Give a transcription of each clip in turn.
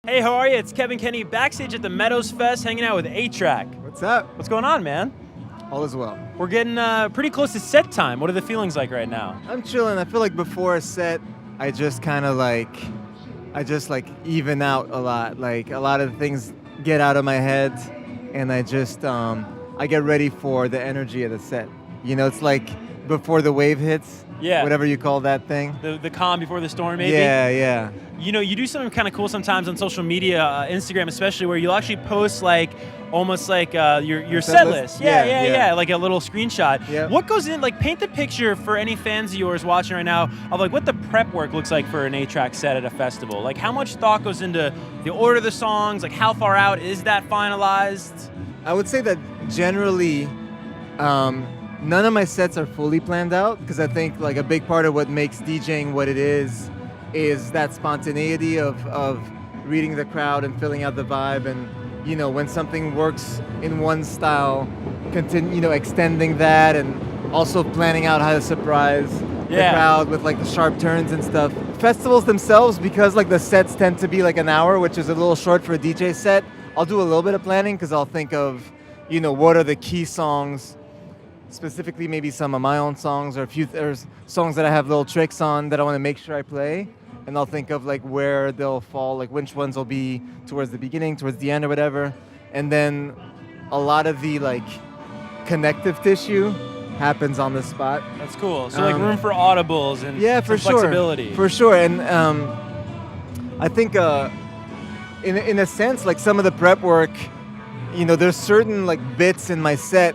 Hey, how are you? It's Kevin Kenny backstage at the Meadows Fest hanging out with A-Trak. What's up? What's going on, man? All is well. We're getting pretty close to set time. What are the feelings like right now? I'm chilling. I feel like before a set, I just even out a lot. Like a lot of things get out of my head, and I get ready for the energy of the set. You know, it's like before the wave hits. Yeah. Whatever you call that thing. The calm before the storm, maybe? Yeah. You know, you do something kind of cool sometimes on social media, Instagram especially, where you'll actually post almost like your set list. Yeah, like a little screenshot. Yeah. What goes in, paint the picture for any fans of yours watching right now of what the prep work looks like for an A-Trak set at a festival. Like how much thought goes into the order of the songs, like how far out is that finalized? I would say that generally, none of my sets are fully planned out because I think a big part of what makes DJing what it is that spontaneity of reading the crowd and filling out the vibe, and when something works in one style, extending that, and also planning out how to surprise the crowd with the sharp turns and stuff. Festivals themselves, because the sets tend to be an hour, which is a little short for a DJ set, I'll do a little bit of planning because I'll think of what are the key songs. Specifically, maybe some of my own songs or songs that I have little tricks on that I want to make sure I play, and I'll think of where they'll fall, which ones will be towards the beginning, towards the end, or whatever. And then a lot of the connective tissue happens on the spot. That's cool. So room for audibles and for sure. Flexibility. For sure. And I think in a sense, some of the prep work, there's certain bits in my set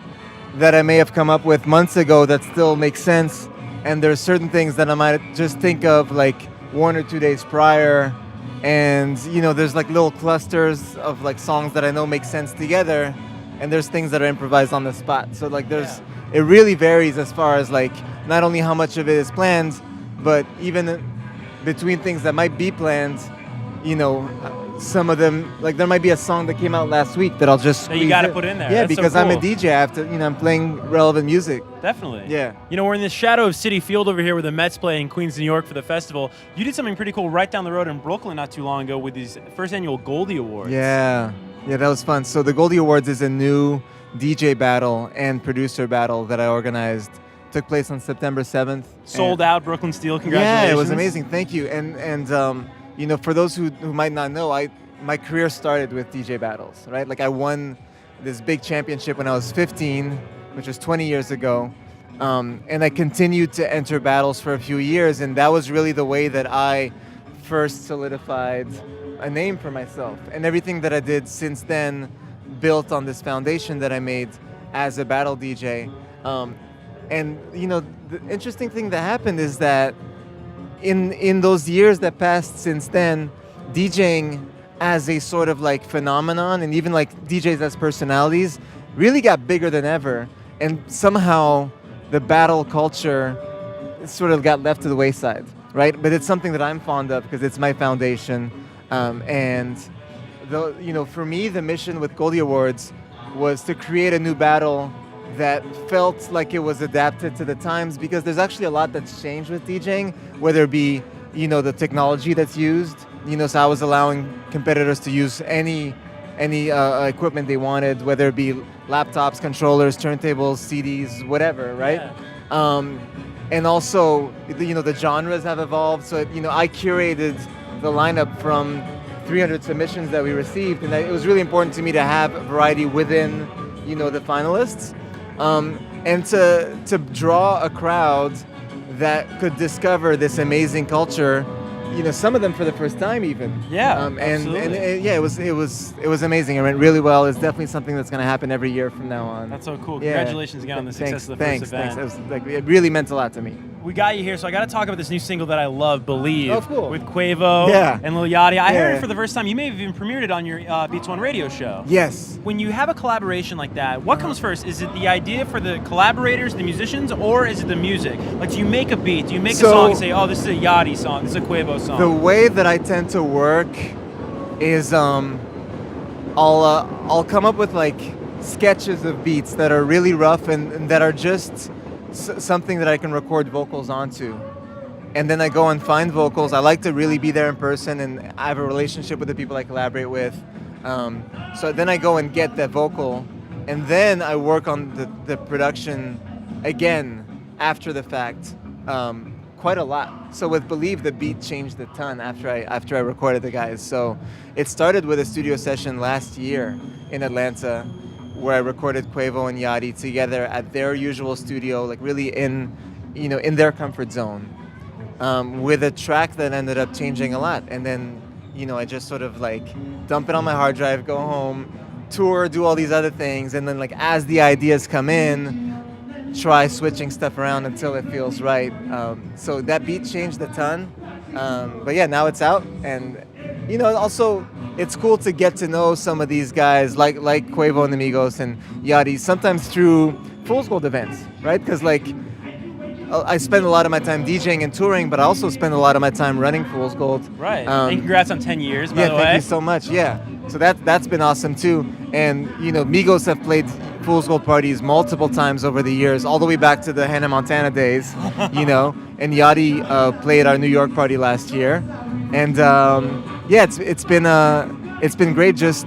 that I may have come up with months ago that still make sense, and there's certain things that I might just think of 1 or 2 days prior, and there's little clusters of songs that I know make sense together, and there's things that are improvised on the spot. So it really varies as far as not only how much of it is planned, but even between things that might be planned, some of them, there might be a song that came out last week that I'll just that you got to put in there. Yeah, That's because so cool. I'm a DJ. I have to, I'm playing relevant music. Definitely. Yeah. We're in the shadow of Citi Field over here where the Mets play in Queens, New York for the festival. You did something pretty cool right down the road in Brooklyn not too long ago with these first annual Goldie Awards. Yeah, that was fun. So the Goldie Awards is a new DJ battle and producer battle that I organized. Took place on September 7th. Sold out, Brooklyn Steel. Congratulations. Yeah, it was amazing. Thank you. And for those who might not know, my career started with DJ battles, right? I won this big championship when I was 15, which was 20 years ago. And I continued to enter battles for a few years, and that was really the way that I first solidified a name for myself. And everything that I did since then built on this foundation that I made as a battle DJ. And the interesting thing that happened is that in those years that passed since then, DJing as a sort of phenomenon, and even DJs as personalities, really got bigger than ever. And somehow the battle culture sort of got left to the wayside, right? But it's something that I'm fond of because it's my foundation. And for me, the mission with Goldie Awards was to create a new battle that felt like it was adapted to the times, because there's actually a lot that's changed with DJing, whether it be the technology that's used. So I was allowing competitors to use any equipment they wanted, whether it be laptops, controllers, turntables, CDs, whatever, right? Yeah. And also, the genres have evolved. So I curated the lineup from 300 submissions that we received, and it was really important to me to have variety within the finalists, and to draw a crowd that could discover this amazing culture. Some of them for the first time even. Yeah, it was amazing. It went really well. It's definitely something that's going to happen every year from now on. That's so cool. Yeah. Congratulations again on the success of the first event. Thanks. It really meant a lot to me. We got you here, so I got to talk about this new single that I love, Believe, Oh, cool. with Quavo and Lil Yachty. I heard it for the first time. You may have even premiered it on your Beats One radio show. Yes. When you have a collaboration like that, what comes first? Is it the idea for the collaborators, the musicians, or is it the music? Do you make a beat? Do you make a song and say, oh, this is a Yachty song, this is a Quavo song? The way that I tend to work is I'll come up with sketches of beats that are really rough and that are just something that I can record vocals onto. and then I go and find vocals. I like to really be there in person, and I have a relationship with the people I collaborate with. So then I go and get that vocal, and then I work on the production again after the fact, quite a lot. So with Believe, the beat changed a ton after I recorded the guys. So it started with a studio session last year in Atlanta, where I recorded Quavo and Yachty together at their usual studio, like really in their comfort zone, with a track that ended up changing a lot. And then, I just sort of like dump it on my hard drive, go home, tour, do all these other things, and then like as the ideas come in, try switching stuff around until it feels right. So that beat changed a ton. But yeah, now it's out, and also it's cool to get to know some of these guys like Quavo and the Migos and Yachty, sometimes through Fool's Gold events, right? Because like I spend a lot of my time DJing and touring, but I also spend a lot of my time running Fool's Gold. Right. And congrats on 10 years, by the way. Yeah, thank you so much. Yeah. So that's been awesome too. And Migos have played Fool's Gold parties multiple times over the years, all the way back to the Hannah Montana days, And Yachty played our New York party last year, and it's been great just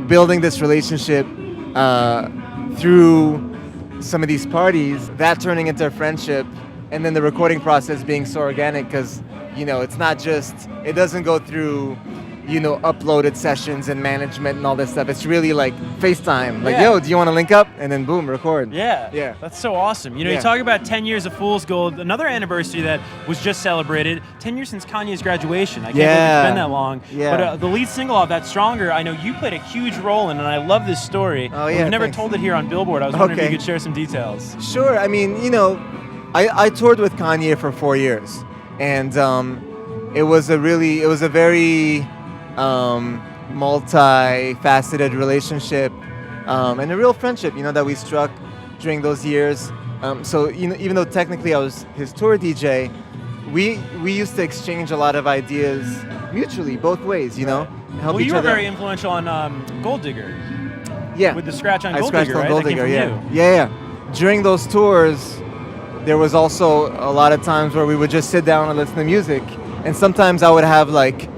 building this relationship through some of these parties, that turning into a friendship, and then the recording process being so organic because it's not just, it doesn't go through uploaded sessions and management and all this stuff. It's really like FaceTime. Like, yo, do you want to link up? And then boom, record. Yeah. That's so awesome. You talk about 10 years of Fool's Gold, another anniversary that was just celebrated, 10 years since Kanye's graduation. I can't believe it's been that long. Yeah. But the lead single of that, Stronger, I know you played a huge role in, and I love this story. Oh, yeah, We've never thanks. told it here on Billboard. I was wondering if you could share some details. Sure. I mean, I toured with Kanye for 4 years, and it was a very multi-faceted relationship, and a real friendship, that we struck during those years. So, even though technically I was his tour DJ, we used to exchange a lot of ideas mutually, both ways, help Well, each you were other. very influential on Gold Digger. Yeah. With the scratch on I Gold scratched Digger, on right? Gold That came Digger, from yeah. you. Yeah. During those tours, there was also a lot of times where we would just sit down and listen to music, and sometimes I would have like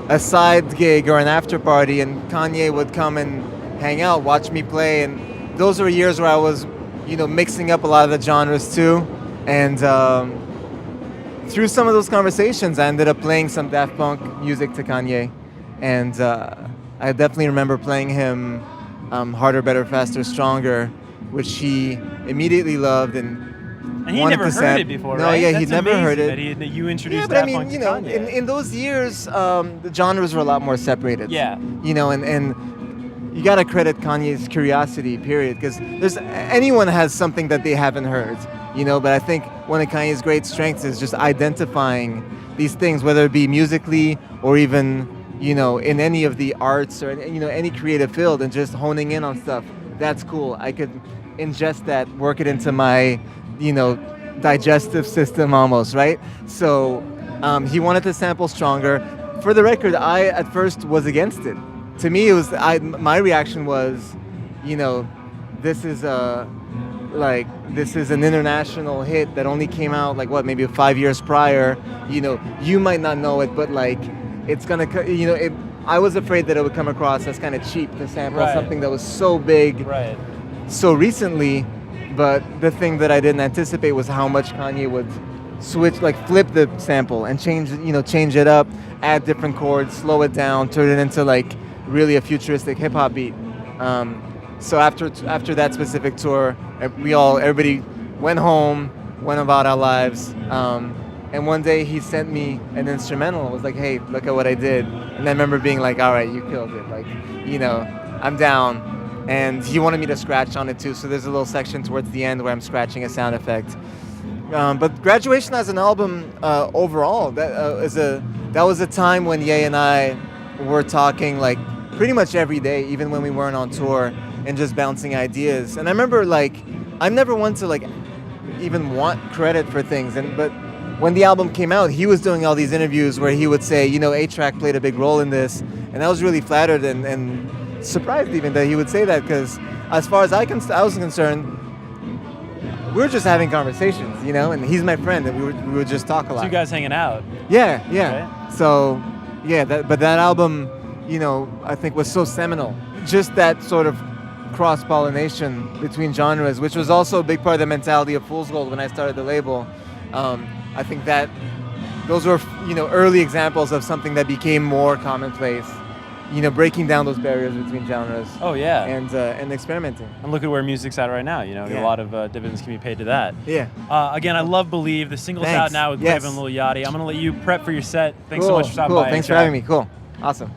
a side gig or an after party, and Kanye would come and hang out, watch me play, and those were years where I was, mixing up a lot of the genres too, and through some of those conversations, I ended up playing some Daft Punk music to Kanye, and I definitely remember playing him Harder, Better, Faster, Stronger, which he immediately loved and he wanted never to heard it before, No, right? yeah, That's he'd never heard it. That you introduced but I Daft mean, Punk to Kanye. in those years, the genres were a lot more separated. Yeah. And you gotta credit Kanye's curiosity, period, because anyone has something that they haven't heard, But I think one of Kanye's great strengths is just identifying these things, whether it be musically or even, in any of the arts or any creative field, and just honing in on stuff. That's cool. I could ingest that, work it into my digestive system almost, right? So he wanted to sample Stronger. For the record, I at first was against it. To me, it was my reaction was, this is an international hit that only came out maybe 5 years prior. You might not know it, but it's gonna, I was afraid that it would come across as kind of cheap to sample something that was so big, so recently. But the thing that I didn't anticipate was how much Kanye would switch, flip the sample and change it up, add different chords, slow it down, turn it into really a futuristic hip hop beat. So after that specific tour, everybody went home, went about our lives. And one day he sent me an instrumental and was like, "Hey, look at what I did." And I remember being like, "All right, you killed it. I'm down." And he wanted me to scratch on it too, so there's a little section towards the end where I'm scratching a sound effect. But Graduation as an album, overall, that was a time when Ye and I were talking pretty much every day, even when we weren't on tour, and just bouncing ideas. And I remember I'm never one to even want credit for things, but when the album came out, he was doing all these interviews where he would say, A-Trak played a big role in this, and I was really flattered and surprised even that he would say that, because as far as I was concerned, we were just having conversations, you know, and he's my friend, and we would just talk a lot. So you guys hanging out. Yeah. Right. So, yeah, but that album, you know, I think was so seminal. Just that sort of cross-pollination between genres, which was also a big part of the mentality of Fool's Gold when I started the label. I think that those were, you know, early examples of something that became more commonplace. You know, breaking down those barriers between genres. Oh yeah. And experimenting. And look at where music's at right now. You know, Yeah. a lot of dividends can be paid to that. Yeah. Again, I love Believe. The single's Thanks. out now with Yes. Quavo and Lil Yachty. I'm gonna let you prep for your set. Thanks so Cool, much for stopping cool. by. Thanks for A-Trak. having me. Cool. Awesome.